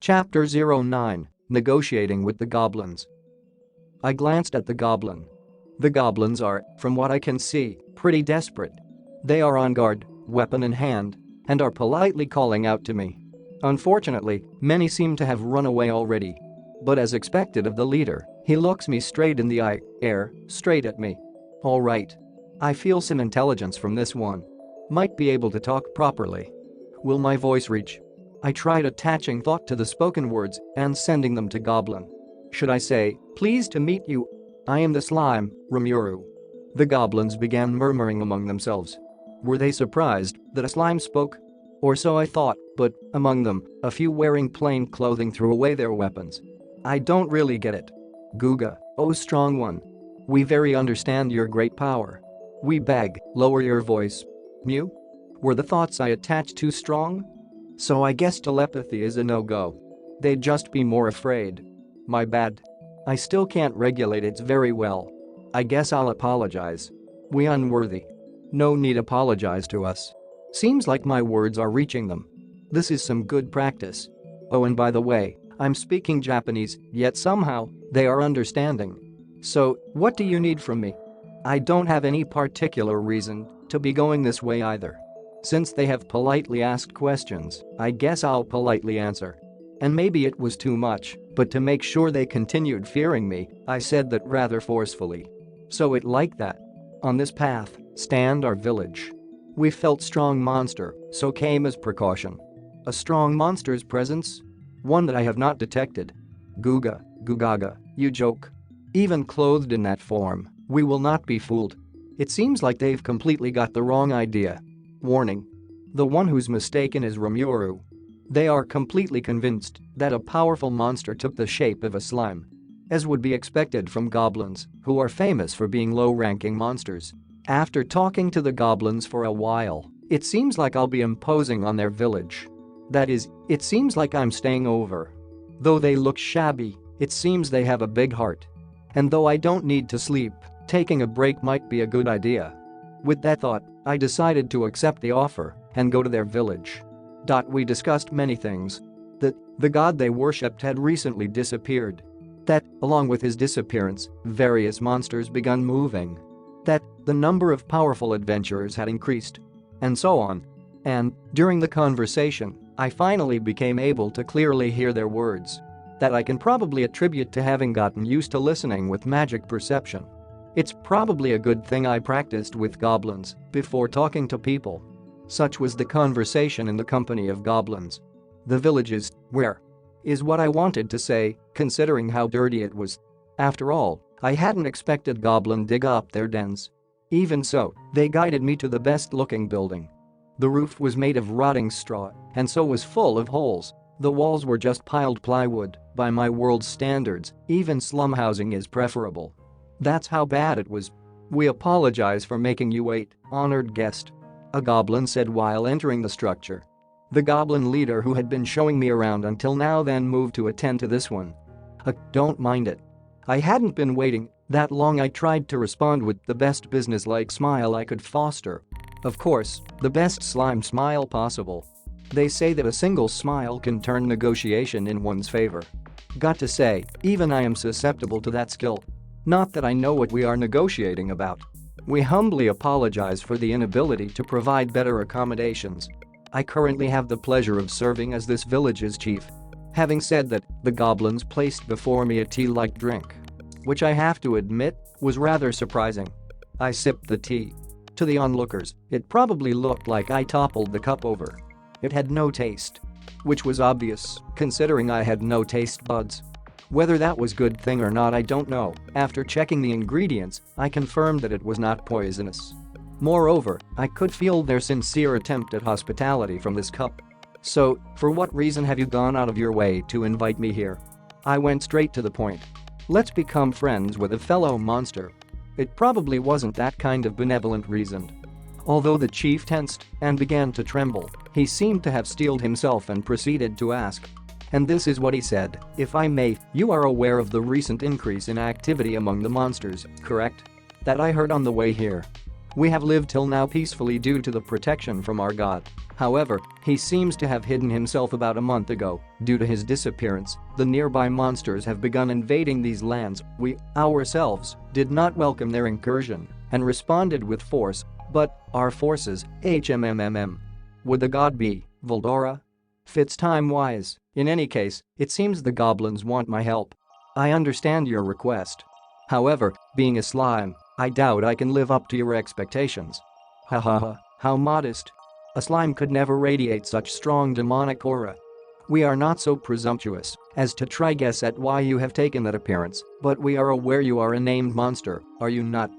Chapter 09 Negotiating with the Goblins. I glanced at the goblin. The goblins are, from what I can see, pretty desperate. They are on guard, weapon in hand, and are politely calling out to me. Unfortunately, many seem to have run away already. But as expected of the leader, he looks me straight in the eye, straight at me. Alright. I feel some intelligence from this one. Might be able to talk properly. Will my voice reach? I tried attaching thought to the spoken words and sending them to Goblin. Should I say, pleased to meet you? I am the slime, Rimuru. The goblins began murmuring among themselves. Were they surprised that a slime spoke? Or so I thought, but, among them, a few wearing plain clothing threw away their weapons. I don't really get it. Guga, oh strong one. We very understand your great power. We beg, lower your voice. Mew? Were the thoughts I attached too strong? So I guess telepathy is a no-go. They'd just be more afraid. My bad. I still can't regulate it very well. I guess I'll apologize. We unworthy. No need apologize to us. Seems like my words are reaching them. This is some good practice. Oh, and by the way, I'm speaking Japanese, yet somehow, they are understanding. So, what do you need from me? I don't have any particular reason to be going this way either. Since they have politely asked questions, I guess I'll politely answer. And maybe it was too much, but to make sure they continued fearing me, I said that rather forcefully. So it like that. On this path, stand our village. We felt strong monster, so came as precaution. A strong monster's presence? One that I have not detected. Guga, Gugaga, you joke. Even clothed in that form, we will not be fooled. It seems like they've completely got the wrong idea. Warning. The one who's mistaken is Rimuru. They are completely convinced that a powerful monster took the shape of a slime. As would be expected from goblins, who are famous for being low-ranking monsters. After talking to the goblins for a while, it seems like I'll be imposing on their village. That is, it seems like I'm staying over. Though they look shabby, it seems they have a big heart. And though I don't need to sleep, taking a break might be a good idea. With that thought, I decided to accept the offer and go to their village. We discussed many things. That the god they worshipped had recently disappeared. That, along with his disappearance, various monsters begun moving. That the number of powerful adventurers had increased. And so on. And, during the conversation, I finally became able to clearly hear their words. That I can probably attribute to having gotten used to listening with magic perception. It's probably a good thing I practiced with goblins before talking to people. Such was the conversation in the company of goblins. The village is where? Is what I wanted to say, considering how dirty it was. After all, I hadn't expected goblin dig up their dens. Even so, they guided me to the best-looking building. The roof was made of rotting straw, and so was full of holes. The walls were just piled plywood. By my world's standards, even slum housing is preferable. That's how bad it was. We apologize for making you wait, honored guest. A goblin said while entering the structure. The goblin leader who had been showing me around until now then moved to attend to this one. Don't mind it. I hadn't been waiting that long. I tried to respond with the best business-like smile I could foster. Of course, the best slime smile possible. They say that a single smile can turn negotiation in one's favor. Got to say, even I am susceptible to that skill. Not that I know what we are negotiating about. We humbly apologize for the inability to provide better accommodations. I currently have the pleasure of serving as this village's chief. Having said that, the goblins placed before me a tea-like drink. Which I have to admit, was rather surprising. I sipped the tea. To the onlookers, it probably looked like I toppled the cup over. It had no taste. Which was obvious, considering I had no taste buds. Whether that was a good thing or not I don't know. After checking the ingredients, I confirmed that it was not poisonous. Moreover, I could feel their sincere attempt at hospitality from this cup. So, for what reason have you gone out of your way to invite me here? I went straight to the point. Let's become friends with a fellow monster. It probably wasn't that kind of benevolent reason. Although the chief tensed and began to tremble, he seemed to have steeled himself and proceeded to ask. And this is what he said, if I may, you are aware of the recent increase in activity among the monsters, correct? That I heard on the way here. We have lived till now peacefully due to the protection from our god. However, he seems to have hidden himself about a month ago. Due to his disappearance, the nearby monsters have begun invading these lands. We, ourselves, did not welcome their incursion and responded with force, but our forces, HMMMM. Would the god be Voldora? Fits time-wise. In any case, it seems the goblins want my help. I understand your request. However, being a slime, I doubt I can live up to your expectations. Hahaha, how modest. A slime could never radiate such strong demonic aura. We are not so presumptuous as to try guess at why you have taken that appearance, but we are aware you are a named monster, are you not?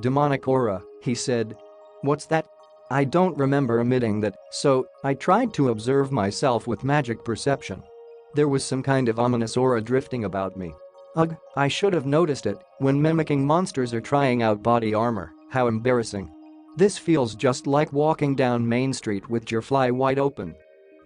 Demonic aura, he said. What's that? I don't remember emitting that, so I tried to observe myself with magic perception. There was some kind of ominous aura drifting about me. Ugh, I should have noticed it when mimicking monsters or trying out body armor, how embarrassing. This feels just like walking down Main Street with your fly wide open.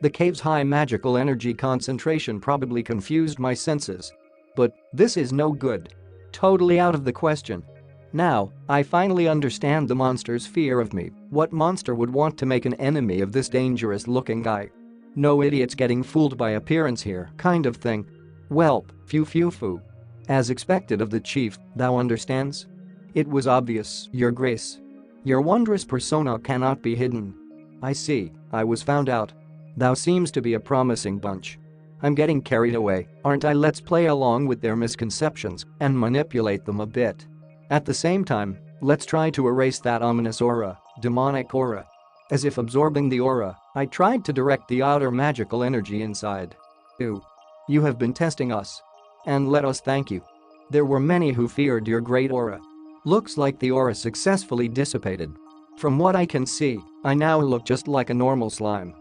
The cave's high magical energy concentration probably confused my senses. But this is no good. Totally out of the question. Now, I finally understand the monster's fear of me. What monster would want to make an enemy of this dangerous-looking guy? No idiots getting fooled by appearance here, kind of thing. Welp, phew. As expected of the chief, thou understands? It was obvious, your grace. Your wondrous persona cannot be hidden. I see, I was found out. Thou seems to be a promising bunch. I'm getting carried away, aren't I? Let's play along with their misconceptions and manipulate them a bit. At the same time, let's try to erase that ominous aura, demonic aura. As if absorbing the aura, I tried to direct the outer magical energy inside. Ooh. You have been testing us. And let us thank you. There were many who feared your great aura. Looks like the aura successfully dissipated. From what I can see, I now look just like a normal slime.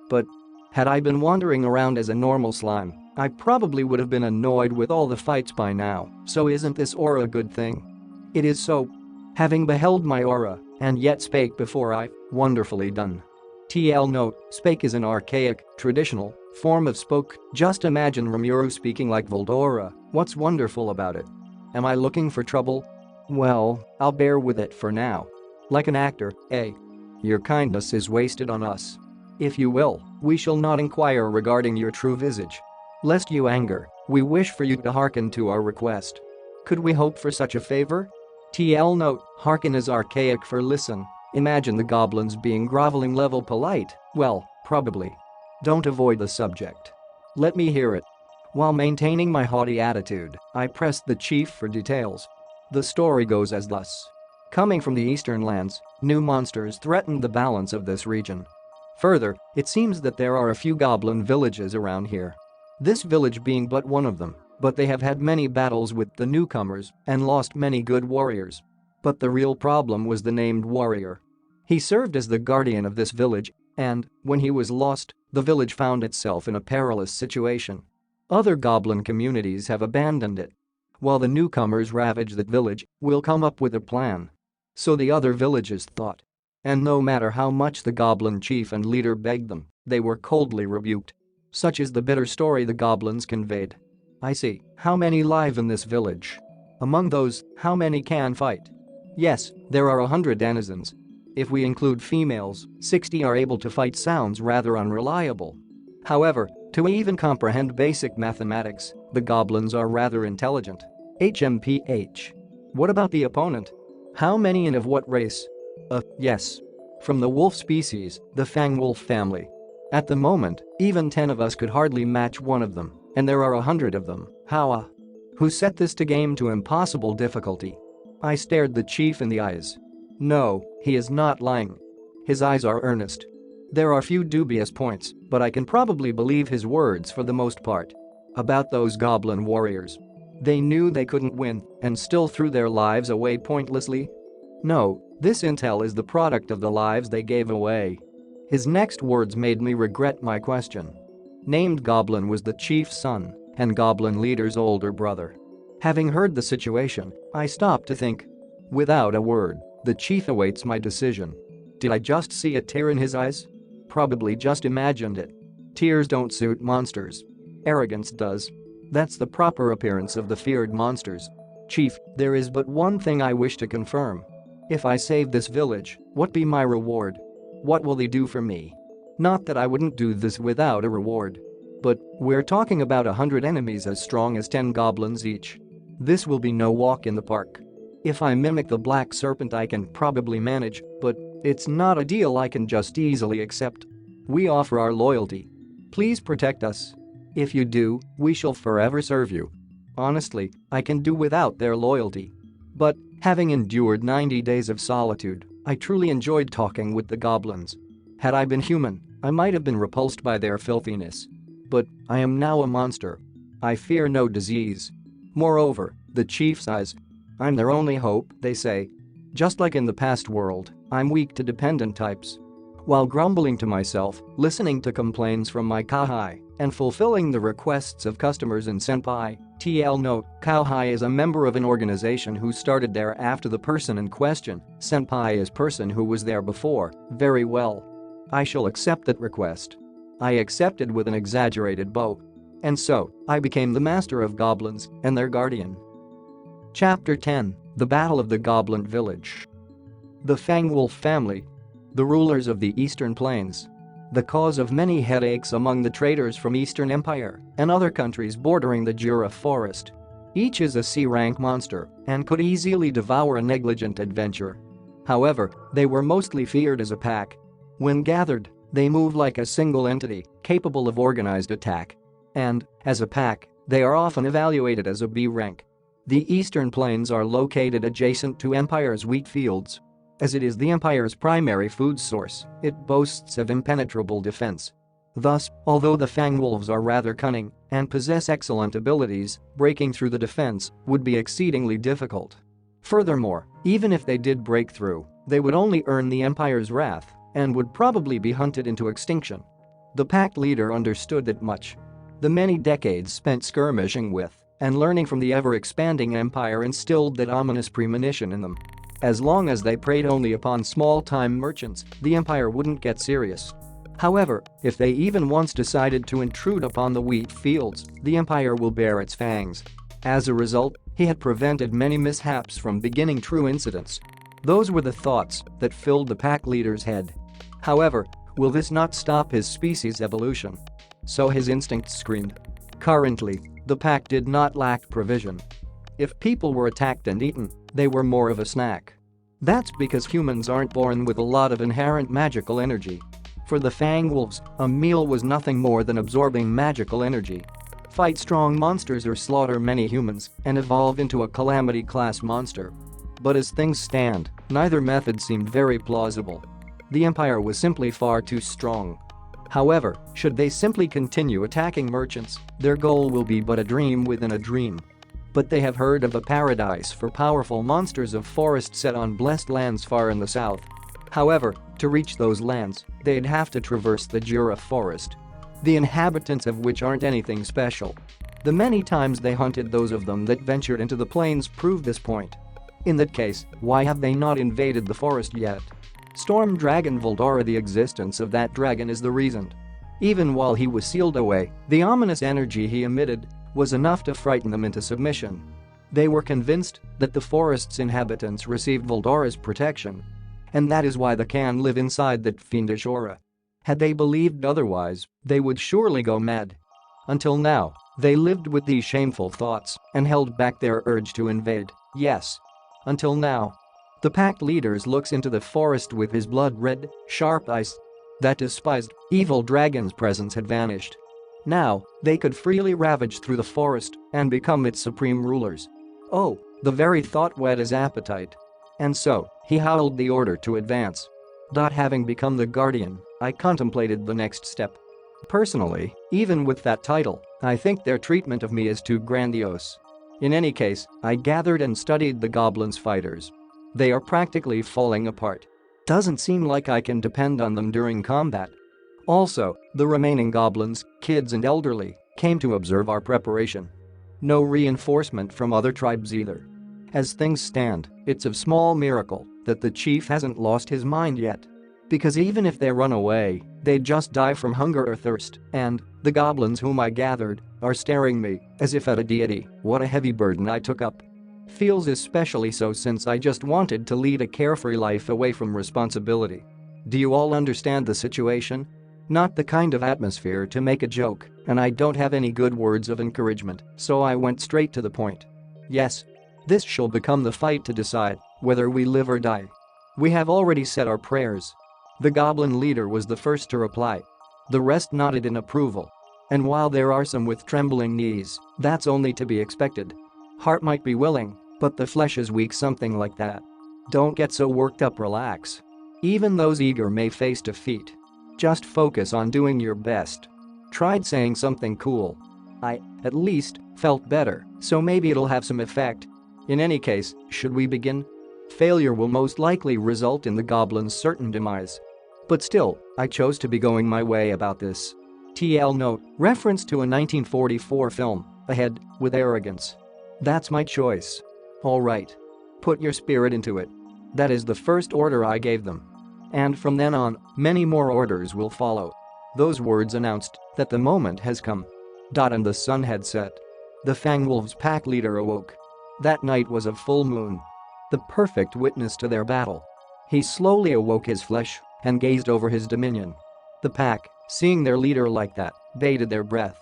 But had I been wandering around as a normal slime, I probably would have been annoyed with all the fights by now, so isn't this aura a good thing? It is so. Having beheld my aura, and yet spake before I, wonderfully done. TL note, spake is an archaic, traditional form of spoke. Just imagine Rimuru speaking like Voldora. What's wonderful about it? Am I looking for trouble? Well, I'll bear with it for now. Like an actor, eh? Your kindness is wasted on us. If you will, we shall not inquire regarding your true visage. Lest you anger, we wish for you to hearken to our request. Could we hope for such a favor? TL note, hearken is archaic for listen. Imagine the goblins being groveling level polite, well, probably. Don't avoid the subject. Let me hear it. While maintaining my haughty attitude, I pressed the chief for details. The story goes as thus. Coming from the eastern lands, new monsters threatened the balance of this region. Further, it seems that there are a few goblin villages around here. This village being but one of them, but they have had many battles with the newcomers and lost many good warriors. But the real problem was the named warrior. He served as the guardian of this village, and, when he was lost, the village found itself in a perilous situation. Other goblin communities have abandoned it. While the newcomers ravage that village, we'll come up with a plan. So the other villages thought. And no matter how much the goblin chief and leader begged them, they were coldly rebuked. Such is the bitter story the goblins conveyed. I see. How many live in this village? Among those, how many can fight? Yes, there are 100 denizens. If we include females, 60 are able to fight. Sounds rather unreliable. However, to even comprehend basic mathematics, the goblins are rather intelligent. HMPH. What about the opponent? How many and of what race? Yes. From the wolf species, the fang wolf family. At the moment, even 10 of us could hardly match one of them, and there are 100 of them. How? Who set this to game to impossible difficulty? I stared the chief in the eyes. No, he is not lying. His eyes are earnest. There are few dubious points, but I can probably believe his words for the most part. About those goblin warriors. They knew they couldn't win and still threw their lives away pointlessly? No, this intel is the product of the lives they gave away. His next words made me regret my question. Named Goblin was the chief's son and Goblin leader's older brother. Having heard the situation, I stopped to think. Without a word, the chief awaits my decision. Did I just see a tear in his eyes? Probably just imagined it. Tears don't suit monsters. Arrogance does. That's the proper appearance of the feared monsters. Chief, there is but one thing I wish to confirm. If I save this village, what be my reward? What will they do for me? Not that I wouldn't do this without a reward. But we're talking about 100 enemies as strong as 10 goblins each. This will be no walk in the park. If I mimic the black serpent I can probably manage, but it's not a deal I can just easily accept. We offer our loyalty. Please protect us. If you do, we shall forever serve you. Honestly, I can do without their loyalty. But, having endured 90 days of solitude, I truly enjoyed talking with the goblins. Had I been human, I might have been repulsed by their filthiness. But I am now a monster. I fear no disease. Moreover, the chief sighs. I'm their only hope, they say. Just like in the past world, I'm weak to dependent types. While grumbling to myself, listening to complaints from my Kahai, and fulfilling the requests of customers in Senpai, TL note, Kahai is a member of an organization who started there after the person in question, Senpai is person who was there before, very well. I shall accept that request. I accepted with an exaggerated bow. And so, I became the master of goblins and their guardian. Chapter 10, The Battle of the Goblin Village. The Fangwolf family. The rulers of the Eastern Plains. The cause of many headaches among the traders from Eastern Empire and other countries bordering the Jura forest. Each is a C-rank monster and could easily devour a negligent adventurer. However, they were mostly feared as a pack. When gathered, they move like a single entity, capable of organized attack. And, as a pack, they are often evaluated as a B rank. The Eastern Plains are located adjacent to Empire's wheat fields. As it is the Empire's primary food source, it boasts of impenetrable defense. Thus, although the Fangwolves are rather cunning and possess excellent abilities, breaking through the defense would be exceedingly difficult. Furthermore, even if they did break through, they would only earn the Empire's wrath and would probably be hunted into extinction. The pack leader understood that much. The many decades spent skirmishing with and learning from the ever-expanding Empire instilled that ominous premonition in them. As long as they preyed only upon small-time merchants, the Empire wouldn't get serious. However, if they even once decided to intrude upon the wheat fields, the Empire will bear its fangs. As a result, he had prevented many mishaps from beginning true incidents. Those were the thoughts that filled the pack leader's head. However, will this not stop his species' evolution? So his instincts screamed. Currently, the pack did not lack provision. If people were attacked and eaten, they were more of a snack. That's because humans aren't born with a lot of inherent magical energy. For the Fangwolves, a meal was nothing more than absorbing magical energy. Fight strong monsters or slaughter many humans and evolve into a calamity-class monster. But as things stand, neither method seemed very plausible. The Empire was simply far too strong. However, should they simply continue attacking merchants, their goal will be but a dream within a dream. But they have heard of a paradise for powerful monsters of forest set on blessed lands far in the south. However, to reach those lands, they'd have to traverse the Jura forest. The inhabitants of which aren't anything special. The many times they hunted those of them that ventured into the plains prove this point. In that case, why have they not invaded the forest yet? Storm Dragon Voldora, the existence of that dragon is the reason. Even while he was sealed away, the ominous energy he emitted was enough to frighten them into submission. They were convinced that the forest's inhabitants received Voldora's protection. And that is why they can live inside that fiendish aura. Had they believed otherwise, they would surely go mad. Until now, they lived with these shameful thoughts and held back their urge to invade, yes. Until now. The pack leader looks into the forest with his blood-red, sharp eyes. That despised, evil dragon's presence had vanished. Now, they could freely ravage through the forest and become its supreme rulers. Oh, the very thought whet his appetite. And so, he howled the order to advance. Having become the guardian, I contemplated the next step. Personally, even with that title, I think their treatment of me is too grandiose. In any case, I gathered and studied the goblins' fighters. They are practically falling apart. Doesn't seem like I can depend on them during combat. Also, the remaining goblins, kids and elderly, came to observe our preparation. No reinforcement from other tribes either. As things stand, it's a small miracle that the chief hasn't lost his mind yet. Because even if they run away, they'd just die from hunger or thirst, and the goblins whom I gathered are staring me as if at a deity. What a heavy burden I took up. Feels especially so since I just wanted to lead a carefree life away from responsibility. Do you all understand the situation? Not the kind of atmosphere to make a joke, and I don't have any good words of encouragement, so I went straight to the point. Yes. This shall become the fight to decide whether we live or die. We have already said our prayers. The goblin leader was the first to reply. The rest nodded in approval. And while there are some with trembling knees, that's only to be expected. Heart might be willing, but the flesh is weak, something like that. Don't get so worked up, relax. Even those eager may face defeat. Just focus on doing your best. Tried saying something cool. I, at least, felt better, so maybe it'll have some effect. In any case, should we begin? Failure will most likely result in the goblin's certain demise. But still, I chose to be going my way about this. TL note, reference to a 1944 film, Ahead, with Arrogance. That's my choice. Alright. Put your spirit into it. That is the first order I gave them. And from then on, many more orders will follow. Those words announced that the moment has come. And the sun had set. The Fangwolves pack leader awoke. That night was a full moon. The perfect witness to their battle. He slowly awoke his flesh and gazed over his dominion. The pack, seeing their leader like that, bated their breath.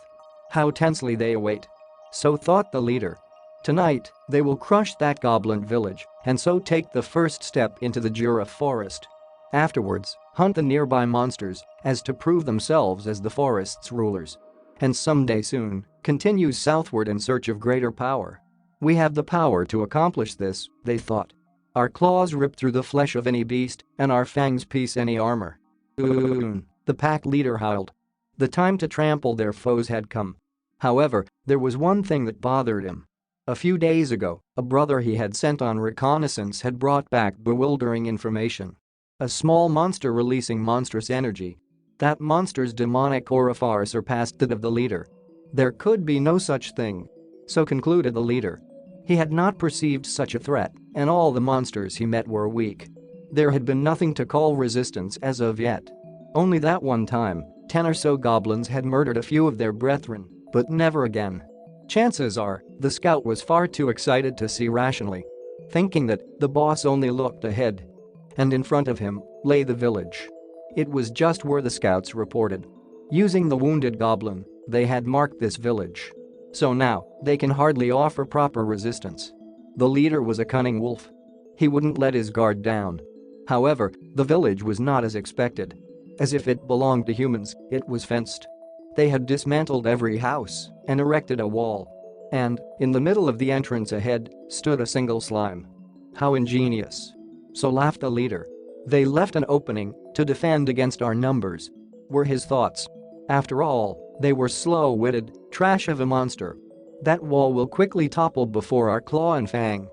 How tensely they await. So thought the leader. Tonight, they will crush that goblin village and so take the first step into the Jura forest. Afterwards, hunt the nearby monsters as to prove themselves as the forest's rulers. And someday soon, continue southward in search of greater power. We have the power to accomplish this, they thought. Our claws rip through the flesh of any beast, and our fangs pierce any armor. The pack leader howled. The time to trample their foes had come. However, there was one thing that bothered him. A few days ago, a brother he had sent on reconnaissance had brought back bewildering information. A small monster releasing monstrous energy. That monster's demonic aura far surpassed that of the leader. There could be no such thing. So concluded the leader. He had not perceived such a threat, and all the monsters he met were weak. There had been nothing to call resistance as of yet. Only that one time, 10 or so goblins had murdered a few of their brethren, but never again. Chances are, the scout was far too excited to see rationally. Thinking that the boss only looked ahead. And in front of him lay the village. It was just where the scouts reported. Using the wounded goblin, they had marked this village. So now, they can hardly offer proper resistance. The leader was a cunning wolf. He wouldn't let his guard down. However, the village was not as expected. As if it belonged to humans, it was fenced. They had dismantled every house and erected a wall. And, in the middle of the entrance ahead, stood a single slime. How ingenious. So laughed the leader. They left an opening to defend against our numbers, were his thoughts. After all, they were slow-witted, trash of a monster. That wall will quickly topple before our claw and fang.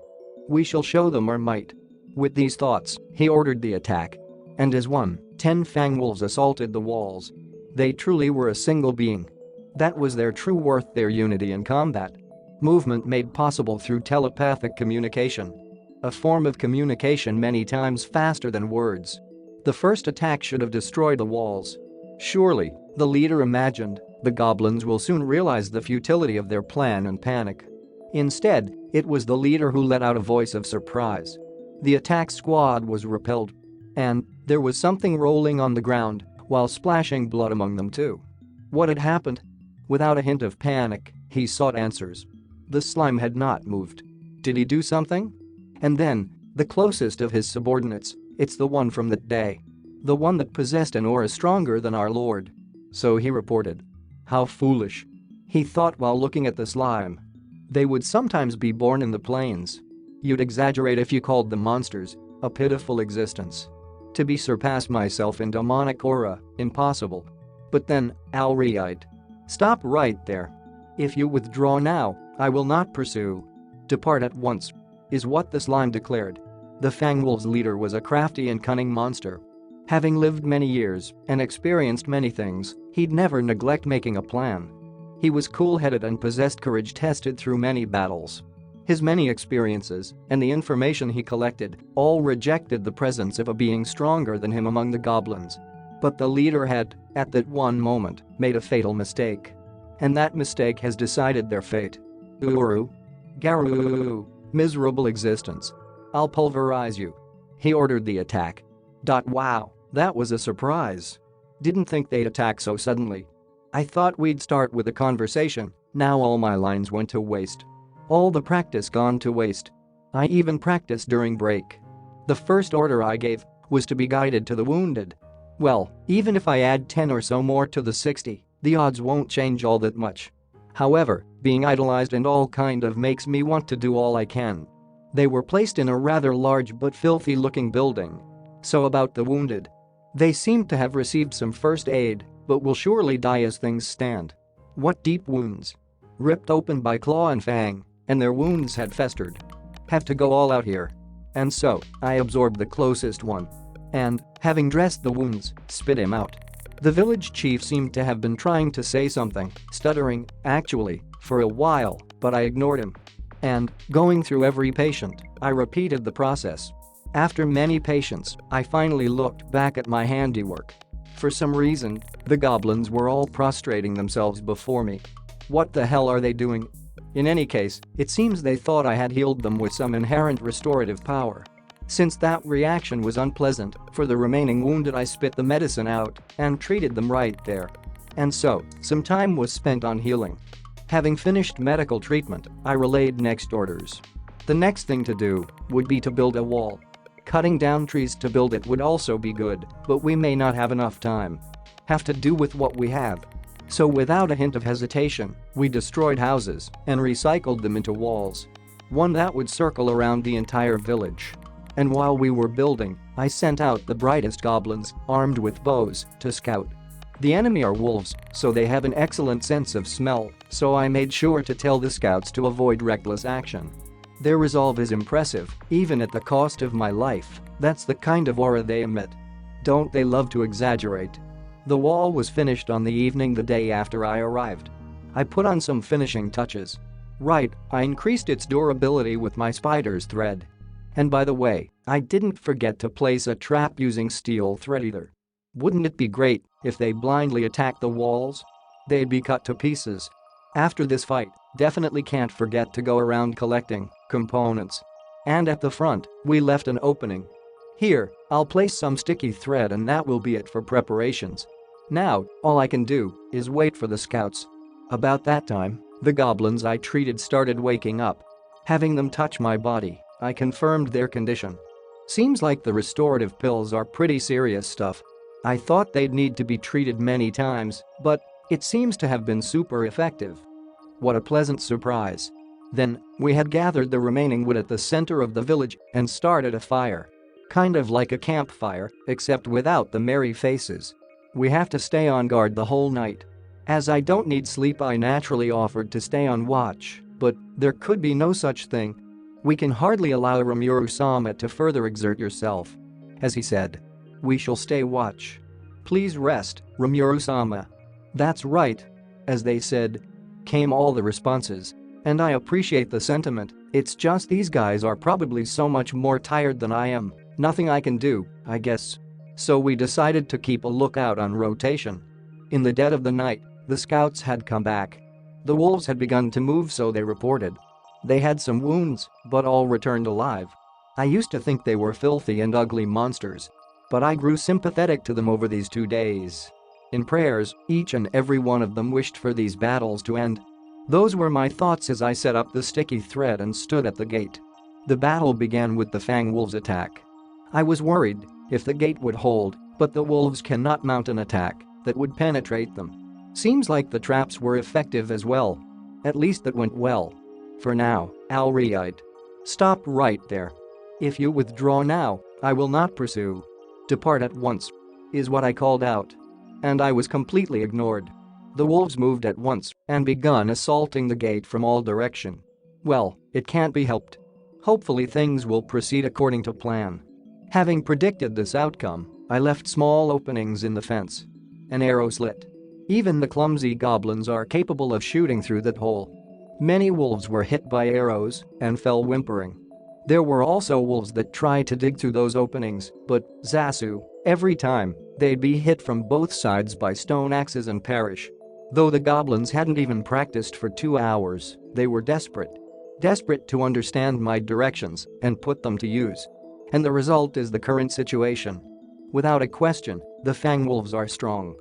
We shall show them our might. With these thoughts, he ordered the attack. And as 10 fangwolves assaulted the walls. They truly were a single being. That was their true worth, their unity in combat. Movement made possible through telepathic communication. A form of communication many times faster than words. The first attack should have destroyed the walls. Surely, the leader imagined, the goblins will soon realize the futility of their plan and panic. Instead, it was the leader who let out a voice of surprise. The attack squad was repelled. And there was something rolling on the ground while splashing blood among them too. What had happened? Without a hint of panic, he sought answers. The slime had not moved. Did he do something? And then, the closest of his subordinates, it's the one from that day. The one that possessed an aura stronger than our lord. So he reported. How foolish. He thought while looking at the slime. They would sometimes be born in the plains. You'd exaggerate if you called them monsters, a pitiful existence. To be surpassed myself in demonic aura, impossible. But then, Alriite. Stop right there. If you withdraw now, I will not pursue. Depart at once. Is what the slime declared. The Fangwolves' leader was a crafty and cunning monster. Having lived many years and experienced many things, he'd never neglect making a plan. He was cool-headed and possessed courage tested through many battles. His many experiences and the information he collected all rejected the presence of a being stronger than him among the goblins. But the leader had, at that one moment, made a fatal mistake. And that mistake has decided their fate. Uru. Garu. Miserable existence. I'll pulverize you. He ordered the attack. Wow, that was a surprise. Didn't think they'd attack so suddenly. I thought we'd start with a conversation, now all my lines went to waste. All the practice gone to waste. I even practiced during break. The first order I gave was to be guided to the wounded. Well, even if I add 10 or so more to the 60, the odds won't change all that much. However, being idolized and all kind of makes me want to do all I can. They were placed in a rather large but filthy-looking building. So about the wounded. They seem to have received some first aid, but will surely die as things stand. What deep wounds. Ripped open by claw and fang, and their wounds had festered. Have to go all out here. And so, I absorbed the closest one. And, having dressed the wounds, spit him out. The village chief seemed to have been trying to say something, stuttering, actually, for a while, but I ignored him. And, going through every patient, I repeated the process. After many patients, I finally looked back at my handiwork. For some reason, the goblins were all prostrating themselves before me. What the hell are they doing? In any case, it seems they thought I had healed them with some inherent restorative power. Since that reaction was unpleasant, for the remaining wounded I spit the medicine out and treated them right there. And so, some time was spent on healing. Having finished medical treatment, I relayed next orders. The next thing to do would be to build a wall. Cutting down trees to build it would also be good, but we may not have enough time. Have to do with what we have. So without a hint of hesitation, we destroyed houses and recycled them into walls. One that would circle around the entire village. And while we were building, I sent out the brightest goblins, armed with bows, to scout. The enemy are wolves, so they have an excellent sense of smell, so I made sure to tell the scouts to avoid reckless action. Their resolve is impressive, even at the cost of my life. That's the kind of aura they emit. Don't they love to exaggerate? The wall was finished on the evening the day after I arrived. I put on some finishing touches. Right, I increased its durability with my spider's thread. And by the way, I didn't forget to place a trap using steel thread either. Wouldn't it be great if they blindly attacked the walls? They'd be cut to pieces. After this fight, definitely can't forget to go around collecting components. And at the front, we left an opening. Here, I'll place some sticky thread and that will be it for preparations. Now, all I can do is wait for the scouts. About that time, the goblins I treated started waking up. Having them touch my body, I confirmed their condition. Seems like the restorative pills are pretty serious stuff. I thought they'd need to be treated many times, but it seems to have been super effective. What a pleasant surprise. Then, we had gathered the remaining wood at the center of the village and started a fire. Kind of like a campfire, except without the merry faces. We have to stay on guard the whole night. As I don't need sleep, I naturally offered to stay on watch, but there could be no such thing. We can hardly allow Rimuru-sama to further exert yourself. As he said, we shall stay watch. Please rest, Rimuru-sama. That's right. As they said, came all the responses. And I appreciate the sentiment, it's just these guys are probably so much more tired than I am. Nothing I can do, I guess. So we decided to keep a lookout on rotation. In the dead of the night, the scouts had come back. The wolves had begun to move, so they reported. They had some wounds, but all returned alive. I used to think they were filthy and ugly monsters. But I grew sympathetic to them over these 2 days. In prayers, each and every one of them wished for these battles to end. Those were my thoughts as I set up the sticky thread and stood at the gate. The battle began with the Fang Wolves' attack. I was worried if the gate would hold, but the wolves cannot mount an attack that would penetrate them. Seems like the traps were effective as well. At least that went well. For now, I'll reite. Stop right there. If you withdraw now, I will not pursue. Depart at once, is what I called out. And I was completely ignored. The wolves moved at once and begun assaulting the gate from all direction. Well, it can't be helped. Hopefully things will proceed according to plan. Having predicted this outcome, I left small openings in the fence. An arrow slit. Even the clumsy goblins are capable of shooting through that hole. Many wolves were hit by arrows and fell whimpering. There were also wolves that tried to dig through those openings, but, Zasu, every time, they'd be hit from both sides by stone axes and perish. Though the goblins hadn't even practiced for 2 hours, they were desperate. Desperate to understand my directions and put them to use. And the result is the current situation. Without a question, the Fang Wolves are strong.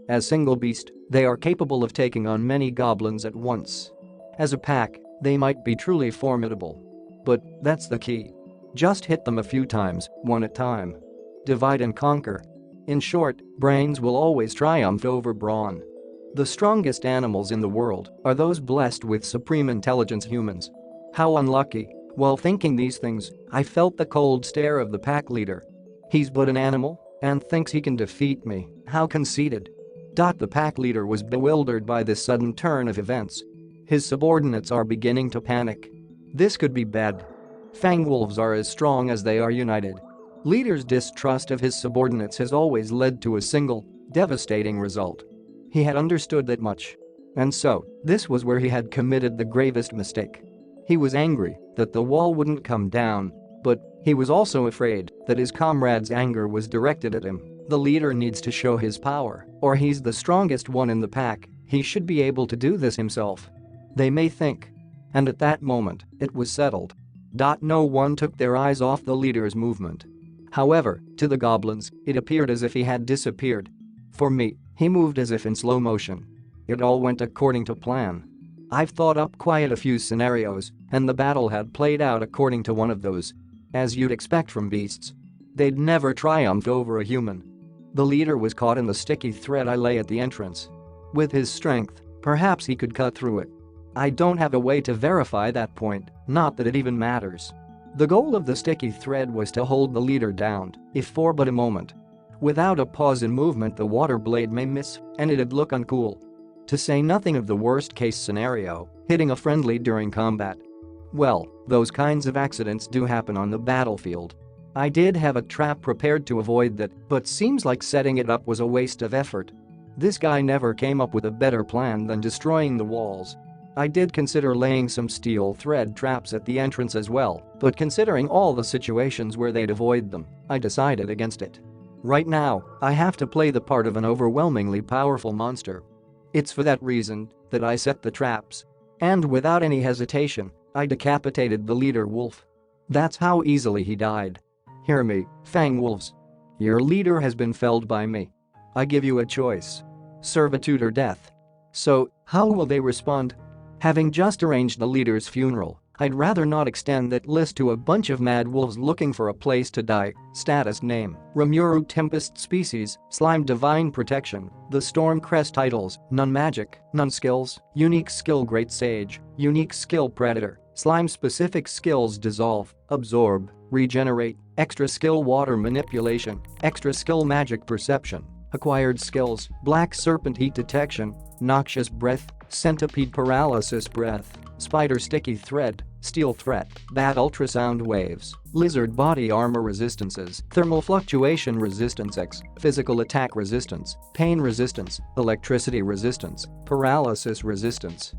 As single beast, they are capable of taking on many goblins at once. As a pack, they might be truly formidable. But that's the key. Just hit them a few times, one at a time. Divide and conquer. In short, brains will always triumph over brawn. The strongest animals in the world are those blessed with supreme intelligence humans. How unlucky. While thinking these things, I felt the cold stare of the pack leader. He's but an animal and thinks he can defeat me. How conceited. The pack leader was bewildered by this sudden turn of events. His subordinates are beginning to panic. This could be bad. Fang Wolves are as strong as they are united. Leader's distrust of his subordinates has always led to a single, devastating result. He had understood that much. And so, this was where he had committed the gravest mistake. He was angry that the wall wouldn't come down, but he was also afraid that his comrades' anger was directed at him. The leader needs to show his power, or he's the strongest one in the pack. He should be able to do this himself. They may think. And at that moment, it was settled. No one took their eyes off the leader's movement. However, to the goblins, it appeared as if he had disappeared. For me, he moved as if in slow motion. It all went according to plan. I've thought up quite a few scenarios, and the battle had played out according to one of those. As you'd expect from beasts. They'd never triumphed over a human. The leader was caught in the sticky thread I lay at the entrance. With his strength, perhaps he could cut through it. I don't have a way to verify that point, not that it even matters. The goal of the sticky thread was to hold the leader down, if for but a moment. Without a pause in movement, the water blade may miss, and it'd look uncool. To say nothing of the worst-case scenario, hitting a friendly during combat. Well, those kinds of accidents do happen on the battlefield. I did have a trap prepared to avoid that, but seems like setting it up was a waste of effort. This guy never came up with a better plan than destroying the walls. I did consider laying some steel thread traps at the entrance as well, but considering all the situations where they'd avoid them, I decided against it. Right now, I have to play the part of an overwhelmingly powerful monster. It's for that reason that I set the traps. And without any hesitation, I decapitated the leader wolf. That's how easily he died. Hear me, Fang Wolves. Your leader has been felled by me. I give you a choice. Servitude or death. So, how will they respond? Having just arranged the leader's funeral, I'd rather not extend that list to a bunch of mad wolves looking for a place to die. Status name: Rimuru Tempest Species, Slime Divine Protection, the Storm Crest titles: None Magic, None Skills, Unique Skill Great Sage, Unique Skill Predator, Slime Specific Skills Dissolve, Absorb, Regenerate, Extra Skill Water Manipulation, Extra Skill Magic Perception, Acquired Skills, Black Serpent Heat Detection, Noxious Breath, Centipede Paralysis Breath, Spider Sticky Thread, Steel Threat, Bat Ultrasound Waves, Lizard Body Armor Resistances, Thermal Fluctuation Resistance X, Physical Attack Resistance, Pain Resistance, Electricity Resistance, Paralysis Resistance.